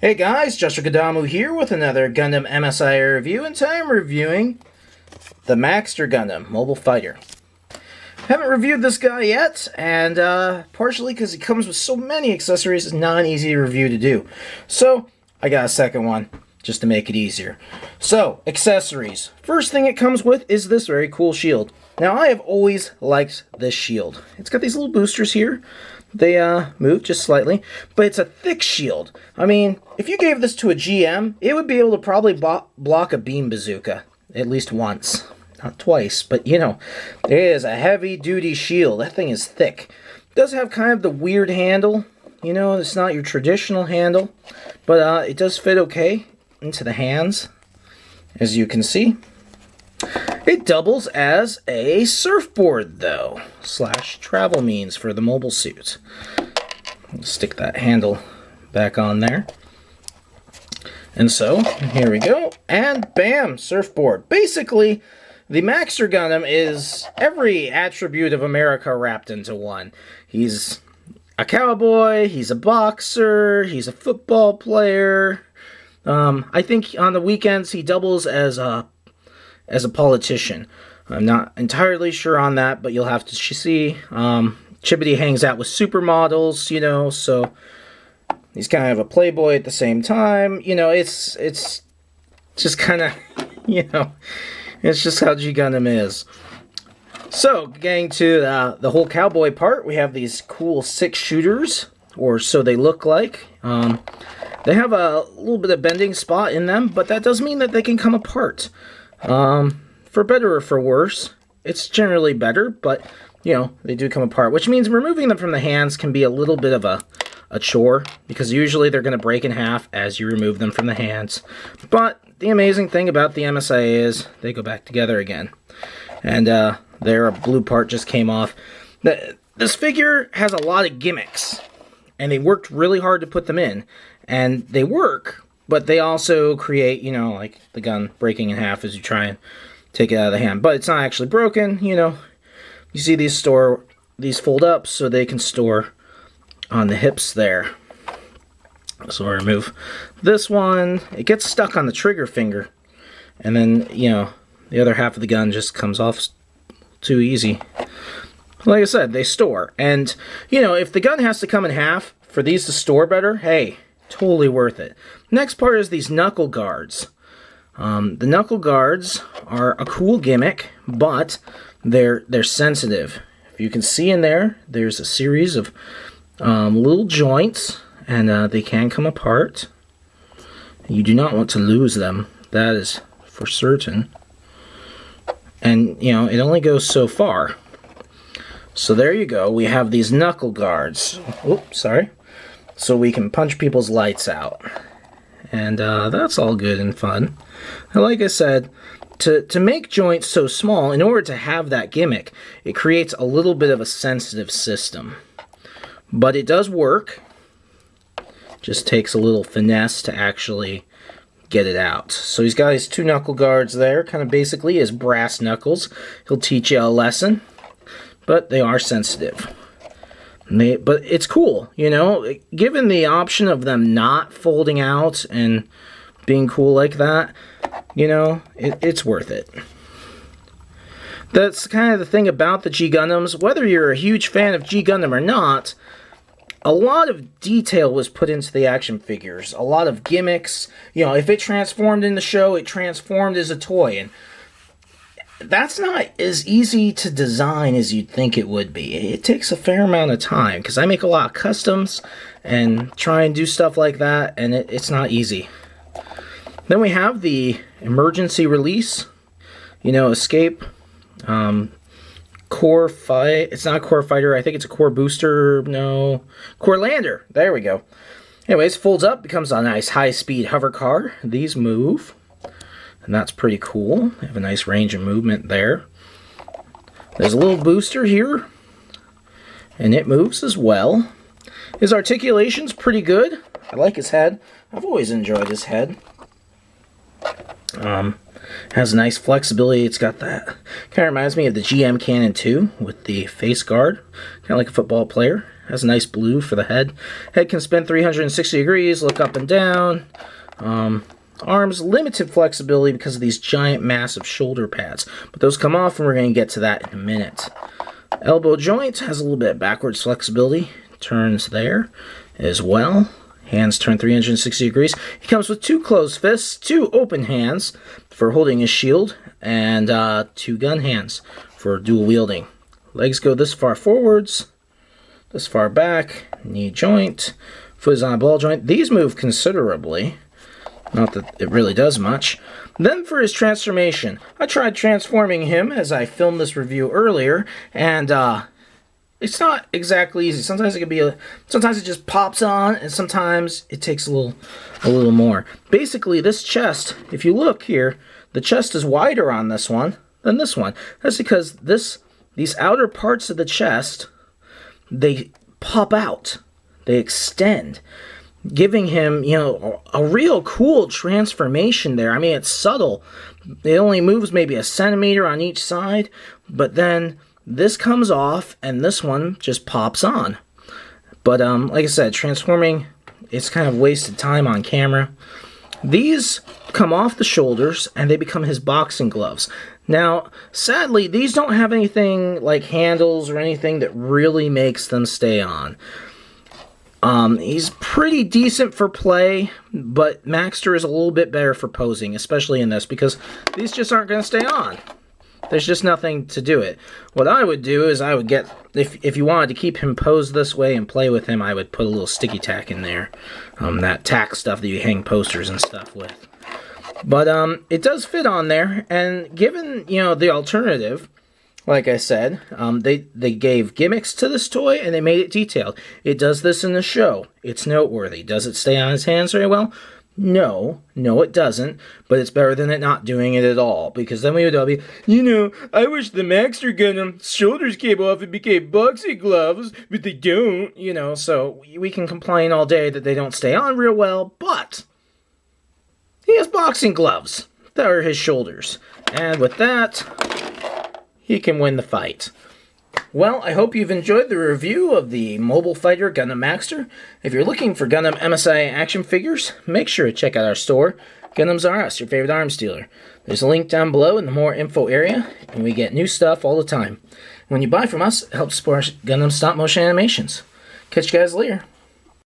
Hey guys, Joshua Gadamu here with another Gundam MSI review, and today I'm reviewing the Maxter Gundam Mobile Fighter. Haven't reviewed this guy yet, and partially because he comes with so many accessories, it's not an easy review to do. So, I got a second one, just to make it easier. So, accessories. First thing it comes with is this very cool shield. Now, I have always liked this shield. It's got these little boosters here. They move just slightly, but it's a thick shield. I mean, if you gave this to a GM, it would be able to probably block a beam bazooka at least once. Not twice, but you know, it is a heavy-duty shield. That thing is thick. It does have kind of the weird handle. You know, it's not your traditional handle, but it does fit okay into the hands, as you can see. It doubles as a surfboard, though, / travel means for the mobile suit. Stick that handle back on there. And so, here we go, and bam, surfboard. Basically, the Maxter Gundam is every attribute of America wrapped into one. He's a cowboy, he's a boxer, he's a football player. I think on the weekends he doubles as a politician. I'm not entirely sure on that, but you'll have to see. Chibity hangs out with supermodels, you know, so he's kind of a playboy at the same time. You know, it's just kind of, you know, it's just how G Gundam is. So, getting to the whole cowboy part, we have these cool 6 shooters, or so they look like. They have a little bit of bending spot in them, but that does mean that they can come apart. For better or for worse. It's generally better, but, you know, they do come apart, which means removing them from the hands can be a little bit of a chore, because usually they're going to break in half as you remove them from the hands. But the amazing thing about the MSIA is they go back together again. And there, a blue part just came off. This figure has a lot of gimmicks, and they worked really hard to put them in. And they work, but they also create, you know, like the gun breaking in half as you try and take it out of the hand. But it's not actually broken, you know. You see these fold up so they can store on the hips there. So I remove this one. It gets stuck on the trigger finger. And then, you know, the other half of the gun just comes off too easy. Like I said, they store. And, you know, if the gun has to come in half for these to store better, hey, totally worth it. Next part is these Knuckle Guards. The Knuckle Guards are a cool gimmick, but they're sensitive. If you can see in there, there's a series of little joints, and they can come apart. You do not want to lose them. That is for certain. And, you know, it only goes so far. So there you go. We have these Knuckle Guards. Oops, sorry. So we can punch people's lights out. And that's all good and fun. And like I said, to make joints so small, in order to have that gimmick, it creates a little bit of a sensitive system. But it does work. Just takes a little finesse to actually get it out. So he's got his 2 Knuckle Guards there, kind of basically his brass knuckles. He'll teach you a lesson, but they are sensitive. But it's cool, you know, given the option of them not folding out and being cool like that, you know, it's worth it. That's kind of the thing about the G Gundams. Whether you're a huge fan of G Gundam or not, a lot of detail was put into the action figures. A lot of gimmicks. You know, if it transformed in the show, it transformed as a toy. And that's not as easy to design as you'd think it would be. It takes a fair amount of time, because I make a lot of customs and try and do stuff like that, and it's not easy. Then we have the emergency release, you know, escape, core fight. It's not a core fighter. I think it's a core booster. No, core lander. There we go. Anyways, folds up, becomes a nice high-speed hover car. These move. And that's pretty cool. They have a nice range of movement there. There's a little booster here, and it moves as well. His articulation's pretty good. I like his head. I've always enjoyed his head. Has nice flexibility. It's got that, kind of reminds me of the GM Cannon 2 with the face guard, kind of like a football player. Has a nice blue for the head. Head can spin 360 degrees, look up and down. Arms, limited flexibility because of these giant, massive shoulder pads. But those come off, and we're going to get to that in a minute. Elbow joint has a little bit of backwards flexibility. Turns there as well. Hands turn 360 degrees. He comes with 2 closed fists, 2 open hands for holding his shield, and 2 gun hands for dual wielding. Legs go this far forwards, this far back. Knee joint. Foot is on a ball joint. These move considerably. Not that it really does much. Then for his transformation, I tried transforming him as I filmed this review earlier, and it's not exactly easy. Sometimes it can be sometimes it just pops on, and sometimes it takes a little more. Basically, this chest, if you look here, the chest is wider on this one than this one. That's because these outer parts of the chest, they pop out, they extend, giving him, you know, a real cool transformation there. I mean, it's subtle. It only moves maybe a centimeter on each side, but then this comes off and this one just pops on. But like I said, transforming, it's kind of wasted time on camera. These come off the shoulders and they become his boxing gloves. Now, sadly, these don't have anything like handles or anything that really makes them stay on. He's pretty decent for play, but Maxter is a little bit better for posing, especially in this, because these just aren't going to stay on. There's just nothing to do it. What I would do is I would get, if you wanted to keep him posed this way and play with him, I would put a little sticky tack in there. That tack stuff that you hang posters and stuff with. But it does fit on there, and given, you know, the alternative, like I said, they gave gimmicks to this toy, and they made it detailed. It does this in the show. It's noteworthy. Does it stay on his hands very well? No, it doesn't, but it's better than it not doing it at all, because then we would all be, you know, I wish the Maxter Gundam's shoulders came off and became boxing gloves, but they don't, you know, so we can complain all day that they don't stay on real well, but he has boxing gloves that are his shoulders, and with that, he can win the fight. Well, I hope you've enjoyed the review of the Mobile Fighter Gundam Maxter. If you're looking for Gundam MSI action figures, make sure to check out our store, Gundams R Us, your favorite arms dealer. There's a link down below in the more info area, and we get new stuff all the time. When you buy from us, it helps support Gundam stop motion animations. Catch you guys later.